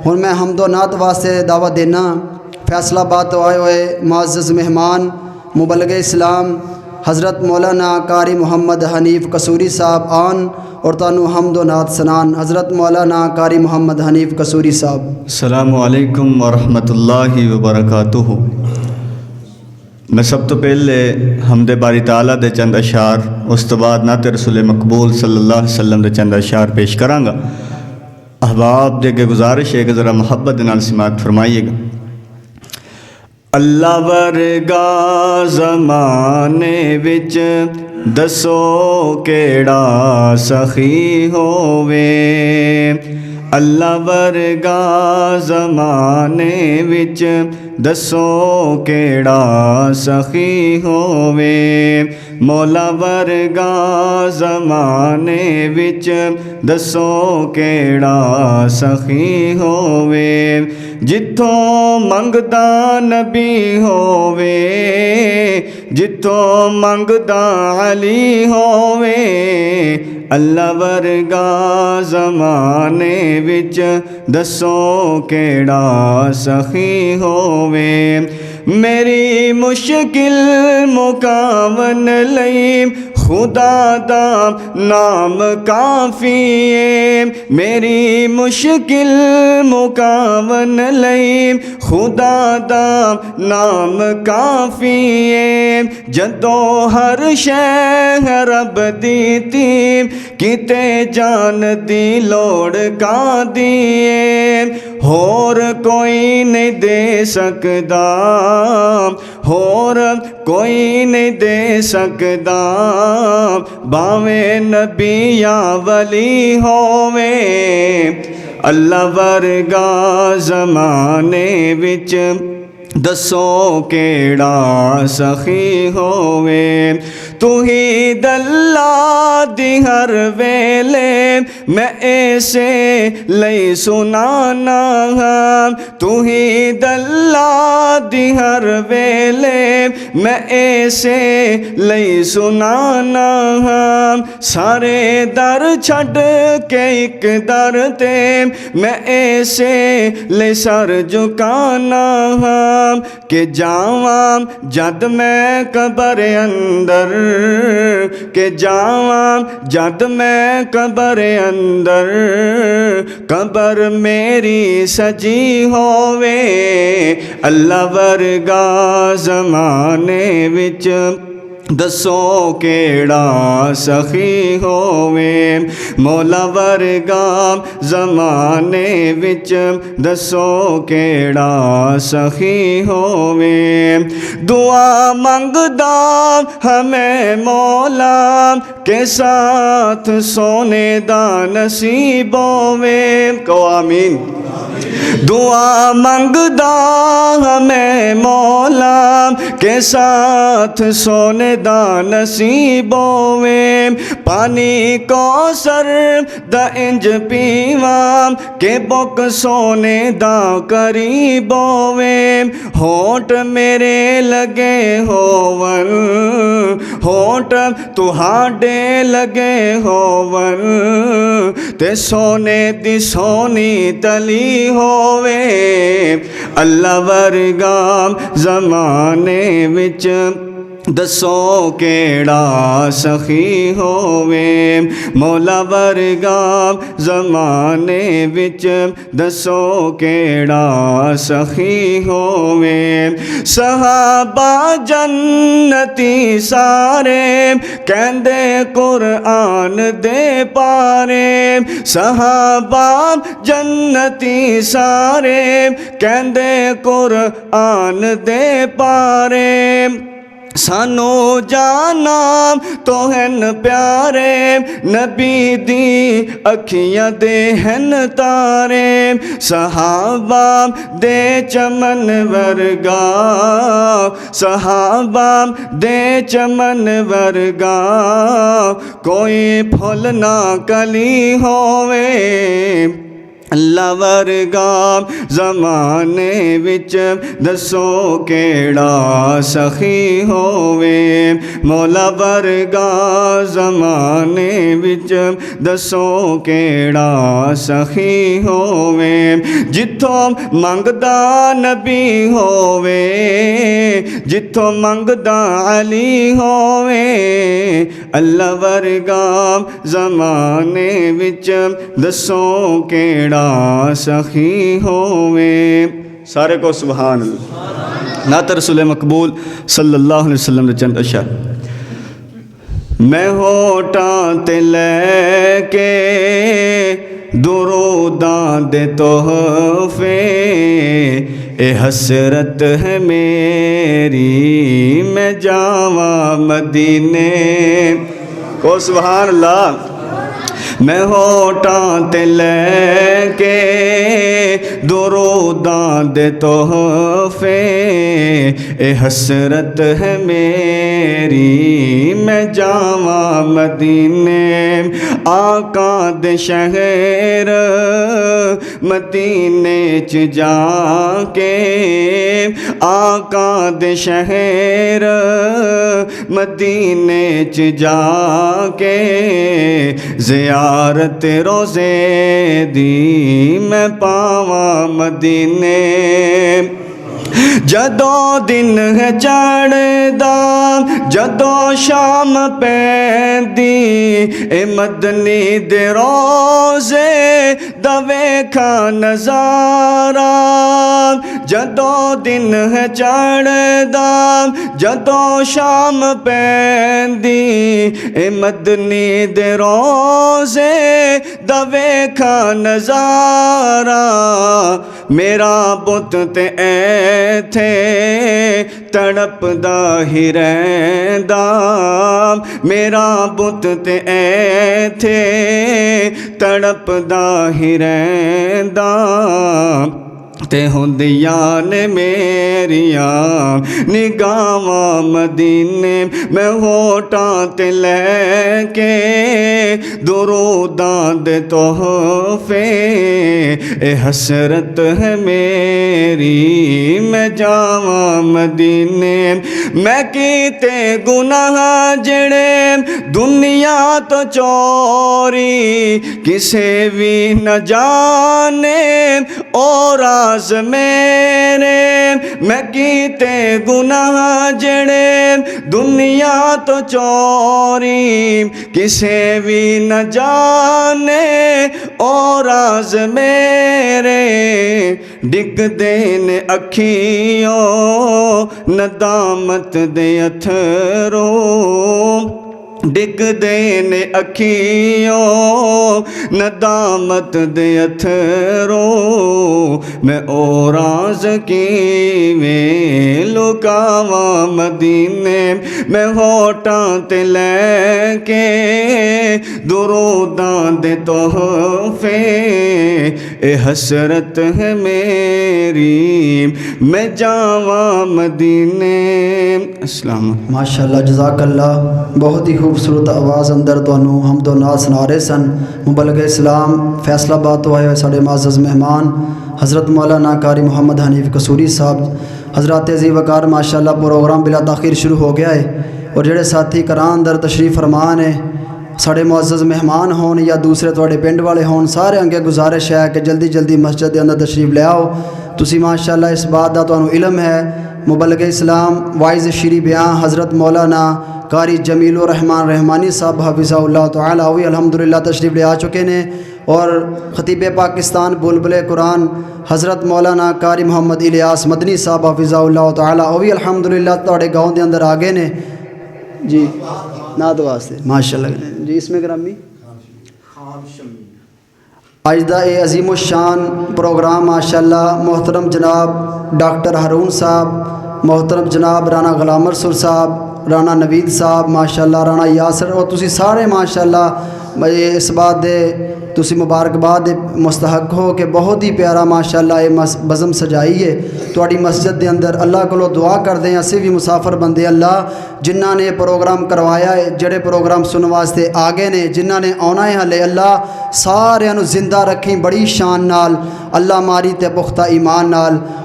हुण मैं हमदो नात वास्ते दावत देना फैसलाबाद तो आए हुए मुअज़्ज़ज़ मेहमान मुबल्लिग़ इस्लाम हज़रत मौलाना कारी मोहम्मद हनीफ़ कसूरी साहब आन और तानू हमदो नात सनान हज़रत मौलाना कारी मोहम्मद हनीफ़ कसूरी साहब। अस्सलामु अलैकुम वरहमतुल्लाहि वबरकातुहू। मैं सब तो पहले हमदे बारी ताला दे चंद अशार उस तो बाद नात रसूल मकबूल सल्लल्लाहु अलैहि वसल्लम दे चंद अशार पेश करांगा। अहबाब दे के गुजारिश है कि ज़रा मुहब्बत नाल समाअत फरमाइएगा। अल्लाह वर्गा ज़माने विच दसो केड़ा सखी होवे, अल्लाह वर्गा ज़माने विच दसो केड़ा सखी होवे, मौला वर्गा ज़माने विच दसो केड़ा सखी होवे, जिथों मंगदा नबी होवे, जिथों मंगदा अली होवे, अल्लाह वर्गा ज़माने विच दसो केड़ा सखी होवे, मेरी मुश्किल मुकावन लई खुदा दा नाम काफ़ी है, मेरी मुश्किल मुकावन लई खुदा दा नाम काफ़ी है, जदों हर शै रब दीती किते जान दी लोड़ कादी है, होर कोई नहीं दे सकदा, होर कोई नहीं दे सकदा, भावें नबी या वली होवे, अल्लाह वर्गा ज़माने विच दसो केड़ा सखी होवे, तू ही दल्ला दी हर वेले मैं ऐसे लई सुनाना, तू ही दल्ला दी हर वेले मैं ऐसे लई सुनाना, सारे दर छड़ के एक दर ते मैं ऐसे ले सर झुकाना, के जावां जद मैं कबर अंदर, के जावां जद मैं कबर अंदर, कबर मेरी सजी होवे, अल्लाह वर्गा ज़माने विच दसो केड़ा सखी होवे, मौला वर्गा ज़माने विच दसो केड़ा सखी होवे, दुआ मंगदा हमें मौला के साथ सोने दा नसीब होवे, कहो आमीन। दुआ मंगदा हमें मौला के साथ सोने दा नसीब होवे, पानी कौसर दा इंज पीवा के बुक सोने दा करीब होवे, होठ मेरे लगे होवन, होठ तुहाडे लगे होवन, ते सोने दी सोनी तली होवे, अल्लाह वर्गा ज़माने विच दसो केड़ा सखी होवे, मौला वर्गा ज़माने विच दसो केड़ा सखी होवे, सहाबा जन्नती सारे कहंदे कुरआन दे पारे, सहाबा जन्नती सारे कहंदे कुरआन दे पारे, सानू जाना तो हन प्यारे, नबी दी अखियां दे हन तारे, सहाबा दे चमन वर्गा, सहाबा दे चमन वर्गा, कोई फुल ना कली होवे, अल्लाह वर्गा ज़माने विच दसो केड़ा सखी होवे। मौला वर्गा ज़माने विच दसो केड़ा सखी होवे। जिथों मंगदा नबी होवे, जिथों मंगदा अली होवे। अल्लाह वर्गा ज़माने विच दसो केड़ा सखी होवे। सारे को सुभान अल्लाह। नात रसूल मकबूल सल्लल्लाहु अलैहि वसल्लम दे चंद अशर। मैं होठां ते लैके दुरूदां दे तोहफे, ए हसरत है मेरी मैं जावा मदीने। को सुभान अल्लाह। मैं होठां ते लैके दुरूदां दे तोहफे, ए हसरत है मेरी मैं जावा मदीने। आका दे शहर मदीने च जाके, आका दे शहर मदीने च जाके, ज़ियारत रोज़े दी मैं पावा मदीने। जदों दिन है चढ़दा जदों शाम पैंदी, ए मदनी दे रोज़े दा वेखा नज़ारा। जदों दिन है चढ़दा जदों शाम पैंदी, ए मदनी दे रोज़े दा वेखा नज़ारा। मेरा बुत ते थे तड़पदा ही रैंदा, मेरा बुत ते थे तड़पदा ही रैंदा। ते हुंदियां ने मेरियां निगाहां मदीने। मैं होठां ते लैके दुरूदां दे तोहफे, ए हसरत है मेरी मैं जावा मदीने। मैं कीते गुनाह जेड़े दुनिया तो चोरी, किसे भी न जाने और राज मेरे। मैं कीते गुनाह जेड़े दुनिया तो चोरी, किसे भी न जाने और राज मेरे। डिगदे ने अखियों नदामत दे अथरों, डिगदे ने अखियों नदामत दे अथरों। मैं ओ राज किवें लुकावा मदीने। मैं होठां ते लैके दुरूदां दे तोहफे, ए हसरत है मेरी मैं जावा मदीने। अस्सलाम। माशाअल्लाह जज़ाकल्लाह। बहुत ही खूबसूरत आवाज़ अंदर तुहानू हमदो नात सुना रहे सन। मुबल्लिग इस्लाम फैसलाबाद तो आए हुए साढ़े मुअज़्ज़ज़ मेहमान हज़रत मौलाना कारी मोहम्मद हनीफ कसूरी साहब। हज़रात अज़ीज़ वकार माशाअल्लाह प्रोग्राम बिला ताख़ीर शुरू हो गया है। और जेड़े साथी करां अंदर तशरीफ़ फरमान है, साढ़े मुअज़्ज़ज़ मेहमान होन या दूसरे तुहाडे पिंड वाले होन, सारे अगे गुजारिश है कि जल्दी जल्दी मस्जिद के अंदर तशरीफ़ ले आओ। तुसी माशाअल्लाह इस बात का तुहानू इल्म है। मुबल्लिग इस्लाम वाइज़ श्री बयां हज़रत मौलाना कारी जमीलुर रहमान रहमानी साहब हफ़िज़हुल्लाह तआला भी अल्हम्दुलिल्लाह तशरीफ़ ले आ चुके ने। और ख़तीब पाकिस्तान बुलबुल कुरान हज़रत मौलाना कारी मोहम्मद इलियास मदनी साहब हफ़िज़हुल्लाह तआला भी अल्हम्दुलिल्लाह तुहाडे गाँव के अंदर आ गए ने जी नात वास्ते माशाअल्लाह जी। इसमें ग्रामी आज का ये अजीमुशान प्रोग्राम माशाअल्लाह मोहतरम जनाब डॉक्टर हारून साहब, मोहतरम जनाब राना गुलाम रसूल साहब राणा नवीद साहब माशाल्लाह, राणा यासर और तुसी सारे माशाल्लाह इस बात दे तुसी मुबारकबाद दे मुस्तहक हो कि बहुत ही प्यारा माशाल्लाह ये बज़म सजाई है तुहाडी मस्जिद दे अंदर। अल्लाह कोलों दुआ करते हैं, असी भी मुसाफर बंदे अल्लाह जिन्हां ने प्रोग्राम करवाया है, जेड़े प्रोग्राम सुनने वास्ते आगे ने, जिन्हां ने आना है हले, अल्लाह सारियां नूं जिंदा रखी बड़ी शान नाल, अल्लाह मारी ते पुख्ता ईमान नाल।